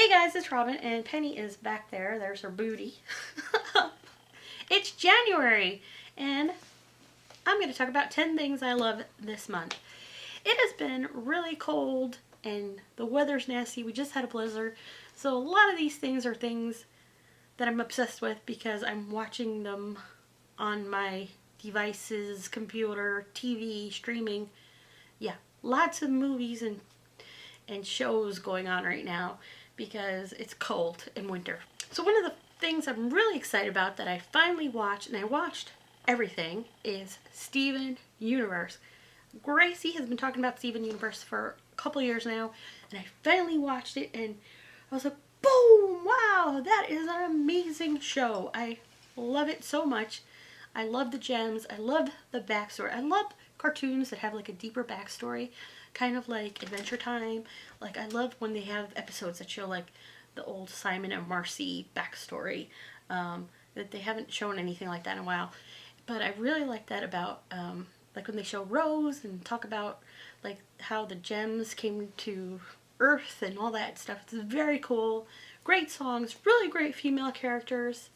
Hey guys, it's Robin, and Penny is back there. There's her booty. It's January, and I'm going to talk about 10 things I love this month. It has been really cold, and the weather's nasty. We just had a blizzard, so a lot of these things are things that I'm obsessed with because I'm watching them on my devices, computer, TV, streaming. Yeah, lots of movies and shows going on right now because it's cold in winter. So one of the things I'm really excited about that I finally watched, and I watched everything, is Steven Universe. Gracie has been talking about Steven Universe for a couple years now, and I finally watched it, and I was like, boom, wow, that is an amazing show. I love it so much. I love the gems. I love the backstory. I love cartoons that have like a deeper backstory, kind of like Adventure Time. Like, I love when they have episodes that show like the old Simon and Marcy backstory. That they haven't shown anything like that in a while. But I really like that about like when they show Rose and talk about like how the gems came to Earth and all that stuff. It's very cool. Great songs, really great female characters,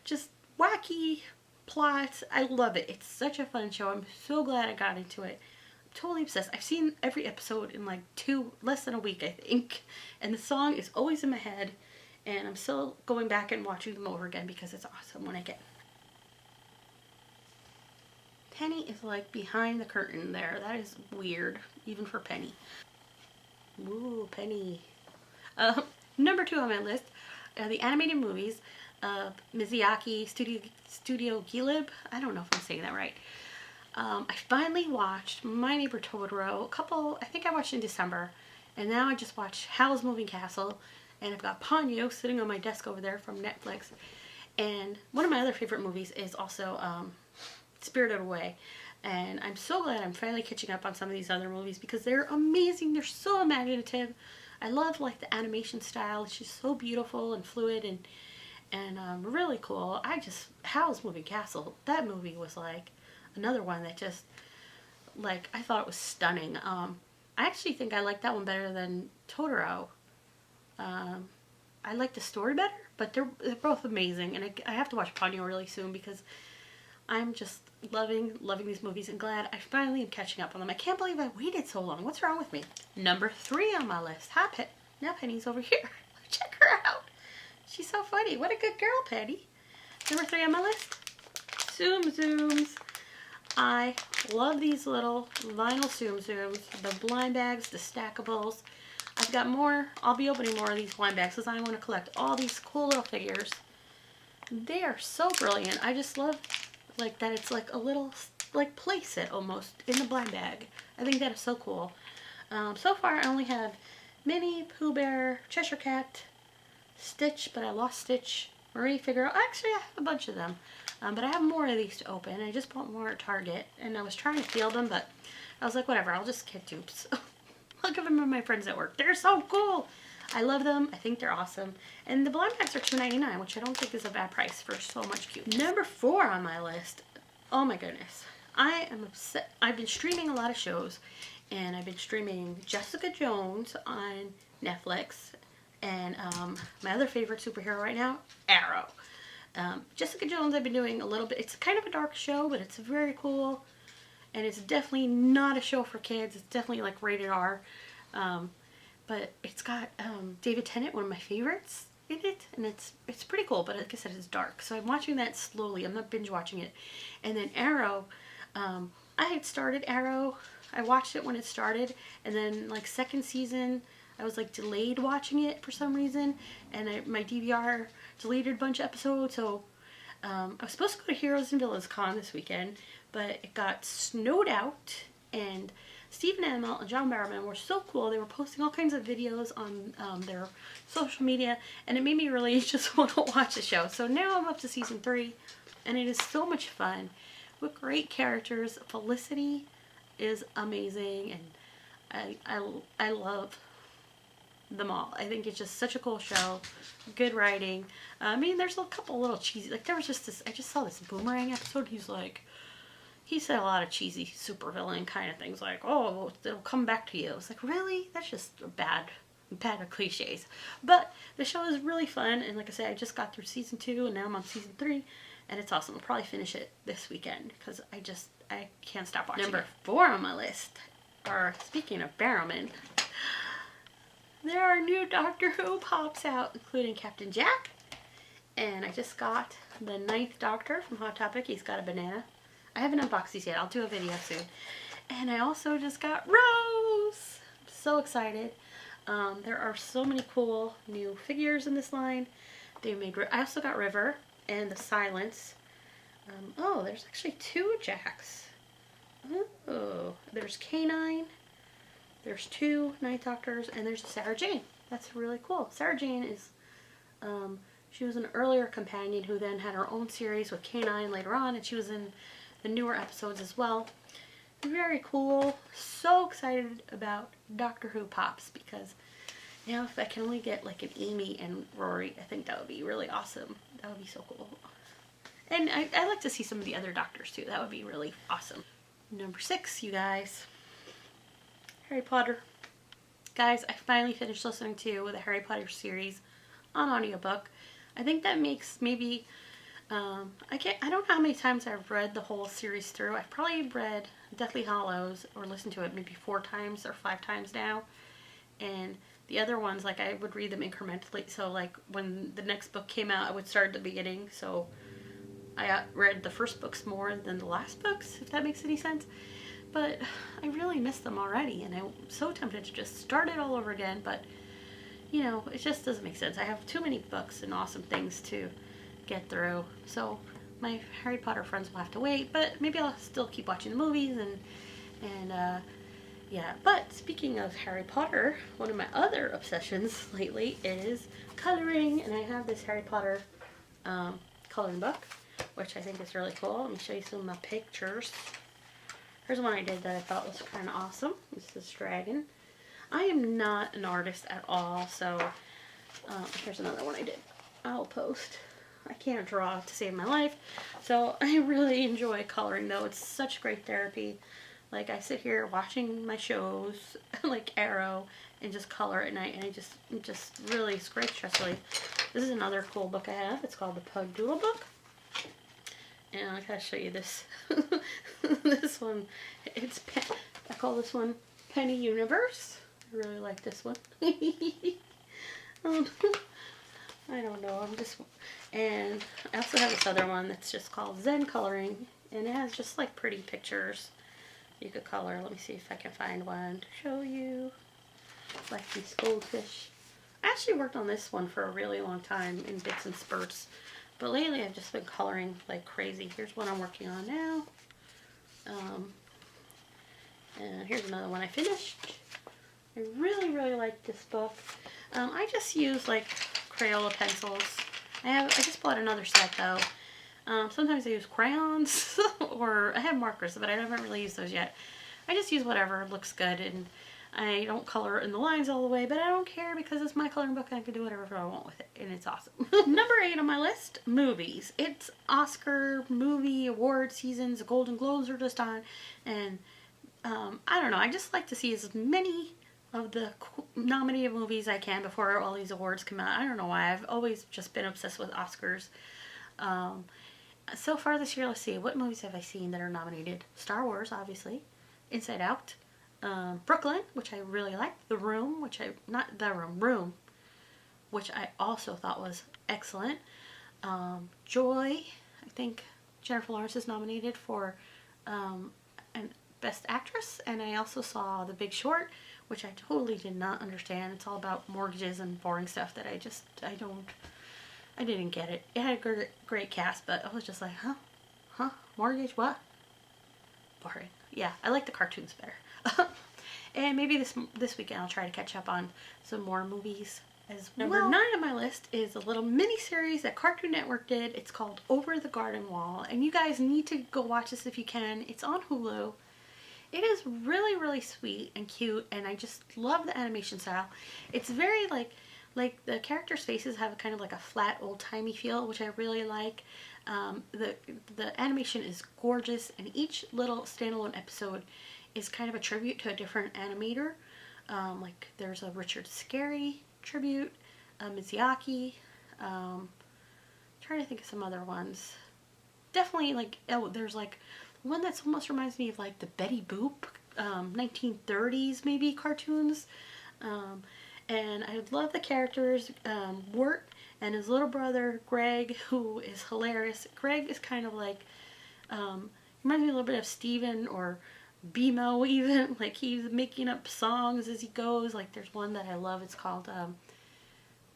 just wacky plots. I love it. It's such a fun show. I'm so glad I got into it. I'm totally obsessed. I've seen every episode in like less than a week, I think. And the song is always in my head. And I'm still going back and watching them over again because it's awesome when I get. Penny is like behind the curtain there. That is weird, even for Penny. Ooh, Penny. Number 2 on my list are the animated movies of Miyazaki Studio Gilib. I don't know if I'm saying that right. I finally watched My Neighbor Totoro. I think I watched in December. And now I just watched Howl's Moving Castle. And I've got Ponyo sitting on my desk over there from Netflix. And one of my other favorite movies is also Spirited Away. And I'm so glad I'm finally catching up on some of these other movies because they're amazing. They're so imaginative. I love like the animation style. It's just so beautiful and fluid and really cool. Howl's Moving Castle, that movie was like another one that just, like, I thought it was stunning. I actually think I like that one better than Totoro. I like the story better, but they're both amazing, and I have to watch Ponyo really soon because I'm just loving these movies and glad I finally am catching up on them. I can't believe I waited so long. What's wrong with me? Number 3 on my list. Hi, now Penny's over here. Check her out. She's so funny. What a good girl, Penny. Number 3 on my list. Tsum Tsums. I love these little vinyl Tsum Tsums. The blind bags, the stackables. I've got more. I'll be opening more of these blind bags because I want to collect all these cool little figures. They are so brilliant. I just love like that it's like a little like playset almost in the blind bag. I think that is so cool. So far I only have Minnie, Pooh Bear, Cheshire Cat, Stitch, but I lost Stitch, Marie Figaro. Actually, I have a bunch of them, but I have more of these to open. I just bought more at Target, and I was trying to field them, but I was like, whatever, I'll just get dupes. I'll give them to my friends at work. They're so cool. I love them. I think they're awesome. And the blind bags are $2.99, which I don't think is a bad price for so much cute. Number 4 on my list. Oh my goodness. I am upset. I've been streaming a lot of shows, and I've been streaming Jessica Jones on Netflix, and my other favorite superhero right now, Arrow. Jessica Jones I've been doing a little bit. It's kind of a dark show, but it's very cool. And it's definitely not a show for kids. It's definitely like rated R. But it's got David Tennant, one of my favorites, in it. And it's pretty cool, but like I said, it's dark. So I'm watching that slowly. I'm not binge watching it. And then Arrow, I had started Arrow. I watched it when it started. And then like second season, I was like delayed watching it for some reason. And my DVR deleted a bunch of episodes. So I was supposed to go to Heroes and Villains Con this weekend, but it got snowed out, and Stephen Amell and John Barrowman were so cool. They were posting all kinds of videos on their social media, and it made me really just want to watch the show. So now I'm up to season 3, and it is so much fun with great characters. Felicity is amazing, and I love them all. I think it's just such a cool show. Good writing. I mean, there's a couple little cheesy, like there was just this, I just saw this Boomerang episode. He said a lot of cheesy supervillain kind of things like, oh, it'll come back to you. It's like, really? That's just a bad bad at cliches. But the show is really fun, and like I said, I just got through season 2, and now I'm on season 3, and it's awesome. I'll probably finish it this weekend because I can't stop watching. Number 4 on my list, or speaking of Barrowman, there are new Doctor Who pops out, including Captain Jack, and I just got the 9th Doctor from Hot Topic. He's got a banana. I haven't unboxed these yet. I'll do a video soon. And I also just got Rose. I'm so excited. There are so many cool new figures in this line. I also got River and the Silence. Oh, there's actually 2 Jacks. Oh, there's K9. There's 2 Ninth Doctors, and there's a Sarah Jane. That's really cool. Sarah Jane is, she was an earlier companion who then had her own series with K9 later on, and she was in the newer episodes as well. Very cool. So excited about Doctor Who pops because, you know, if I can only get like an Amy and Rory, I think that would be really awesome. That would be so cool. And I like to see some of the other Doctors too. That would be really awesome. Number 6, you guys. Harry Potter. Guys, I finally finished listening to the Harry Potter series on audiobook. I think that makes maybe, I don't know how many times I've read the whole series through. I've probably read Deathly Hallows or listened to it maybe 4 times or 5 times now. And the other ones, like, I would read them incrementally. So like when the next book came out, I would start at the beginning. So I read the first books more than the last books, if that makes any sense. But I really missed them already, and I'm so tempted to just start it all over again, but, you know, it just doesn't make sense. I have too many books and awesome things to get through, so my Harry Potter friends will have to wait, but maybe I'll still keep watching the movies, and yeah. But speaking of Harry Potter, one of my other obsessions lately is coloring, and I have this Harry Potter coloring book, which I think is really cool. Let me show you some of my pictures. Here's one I did that I thought was kind of awesome. This is Dragon. I am not an artist at all, so here's another one I did. I'll post. I can't draw to save my life, so I really enjoy coloring, though. It's such great therapy. Like, I sit here watching my shows, like Arrow, and just color at night, and it just really is great stress relief. This is another cool book I have. It's called the Pug Doodle Book. And I gotta show you this. This one, I call this one Penny Universe. I really like this one. I don't know, and I also have this other one that's just called Zen Coloring, and it has just like pretty pictures you could color. Let me see if I can find one to show you. Like these goldfish. I actually worked on this one for a really long time in bits and spurts. But lately I've just been coloring like crazy. Here's one I'm working on now. And here's another one I finished. I really, really like this book. I just use like Crayola pencils. I just bought another set though. Sometimes I use crayons or I have markers, but I haven't really used those yet. I just use whatever looks good, and I don't color in the lines all the way, but I don't care because it's my coloring book and I can do whatever I want with it, and it's awesome. Number 8 on my list, movies. It's Oscar movie award seasons. The Golden Globes are just on, and I don't know. I just like to see as many of the nominated movies I can before all these awards come out. I don't know why. I've always just been obsessed with Oscars. So far this year, let's see. What movies have I seen that are nominated? Star Wars, obviously. Inside Out. Brooklyn, which I really liked. The Room, Room, which I also thought was excellent. Joy, I think Jennifer Lawrence is nominated for Best Actress, and I also saw The Big Short, which I totally did not understand. It's all about mortgages and boring stuff that I didn't get it. It had a great cast, but I was just like, huh, mortgage, what? Boring. Yeah, I like the cartoons better. And maybe this weekend I'll try to catch up on some more movies as well. Number 9 on my list is a little mini series that Cartoon Network did. It's called Over the Garden Wall, and you guys need to go watch this if you can. It's on Hulu. It is really, really sweet and cute, and I just love the animation style. It's very like the characters' faces have kind of like a flat, old-timey feel, which I really like. The animation is gorgeous, and each little standalone episode is kind of a tribute to a different animator. Like there's a Richard Scarry tribute, Mizuyaki. Trying to think of some other ones. Definitely like, oh, there's like one that's almost reminds me of like the Betty Boop 1930s maybe cartoons. And I love the characters. Wirt and his little brother Greg, who is hilarious. Greg is kind of like, reminds me a little bit of Steven or BMO even. Like he's making up songs as he goes. Like there's one that I love. It's called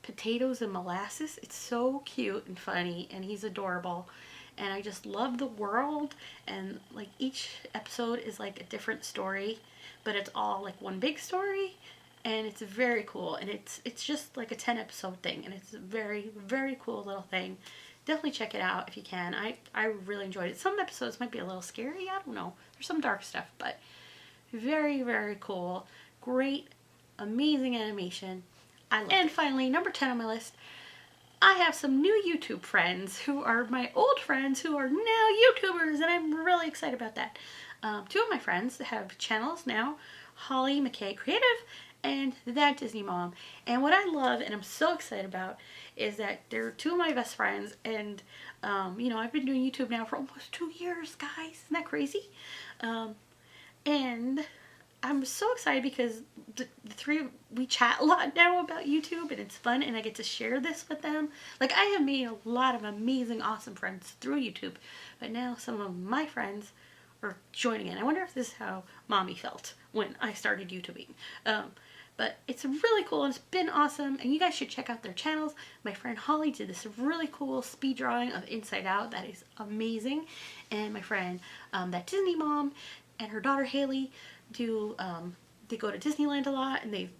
Potatoes and Molasses. It's so cute and funny, and he's adorable. And I just love the world, and like each episode is like a different story, but it's all like one big story, and it's very cool. And it's just like a 10 episode thing, and it's a very, very cool little thing. Definitely check it out if you can. I really enjoyed it. Some episodes might be a little scary, I don't know. There's some dark stuff, but very, very cool. Great, amazing animation. I love it. And finally, number 10 on my list, I have some new YouTube friends who are my old friends who are now YouTubers, and I'm really excited about that. Two of my friends have channels now, Holly McKay Creative and That Disney Mom. And what I love and I'm so excited about is that they're two of my best friends, and you know, I've been doing YouTube now for almost 2 years, guys. Isn't that crazy? And I'm so excited because the three, we chat a lot now about YouTube, and it's fun, and I get to share this with them. Like, I have made a lot of amazing, awesome friends through YouTube, but now some of my friends are joining in. I wonder if this is how Mommy felt when I started YouTubing. But it's really cool, and it's been awesome, and you guys should check out their channels. My friend Holly did this really cool speed drawing of Inside Out that is amazing, and my friend That Disney Mom and her daughter Haley do, they go to Disneyland a lot, and they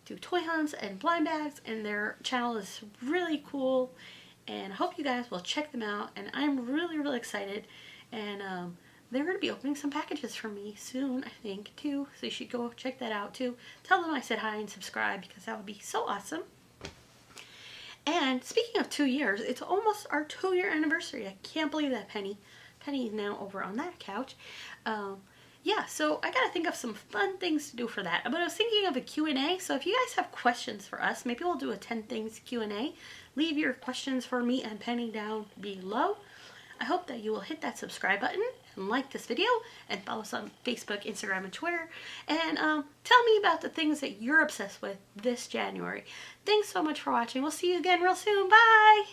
do toy hunts and blind bags, and their channel is really cool, and I hope you guys will check them out. And I'm really, really excited, and they're going to be opening some packages for me soon, I think, too, so you should go check that out too. Tell them I said hi and subscribe, because that would be so awesome. And speaking of 2 years, it's almost our 2-year anniversary. I can't believe that. Penny is now over on that couch. Yeah, so I gotta think of some fun things to do for that. But I was thinking of a Q&A, so if you guys have questions for us, maybe we'll do a 10 things Q&A. Leave your questions for me and Penny down below. I hope that you will hit that subscribe button and like this video, and follow us on Facebook, Instagram, and Twitter. And tell me about the things that you're obsessed with this January. Thanks so much for watching. We'll see you again real soon. Bye!